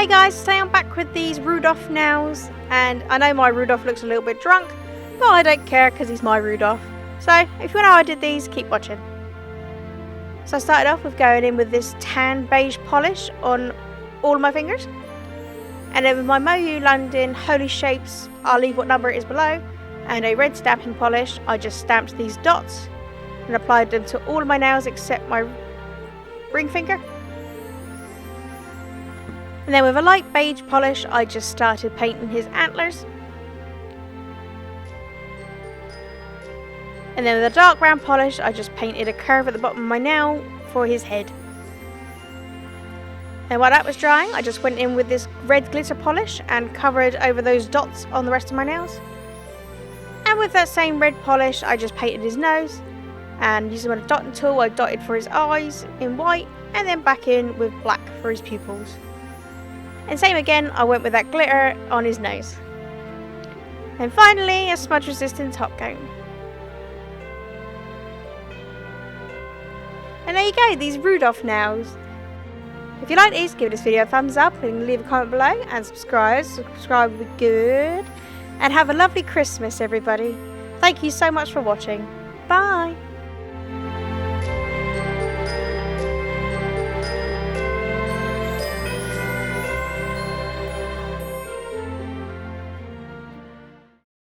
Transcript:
Hey guys, today I'm back with these Rudolf Nails, and I know my Rudolph looks a little bit drunk, but I don't care because he's my Rudolph. So if you know how I did these, keep watching. So I started off with going in with this tan beige polish on all of my fingers, and then with my Moyu London Holy Shapes, I'll leave what number it is below, and a red stamping polish, I just stamped these dots and applied them to all of my nails except my ring finger. And then with a light beige polish, I just started painting his antlers. And then with a dark brown polish, I just painted a curve at the bottom of my nail for his head. And while that was drying, I just went in with this red glitter polish and covered over those dots on the rest of my nails. And with that same red polish, I just painted his nose. And using my dotting tool, I dotted for his eyes in white and then back in with black for his pupils. And same again, I went with that glitter on his nose. And finally, a smudge resistant top coat. And there you go, these Rudolph nails. If you like these, give this video a thumbs up and leave a comment below, and subscribe. Subscribe would be good. And have a lovely Christmas, everybody. Thank you so much for watching. Bye.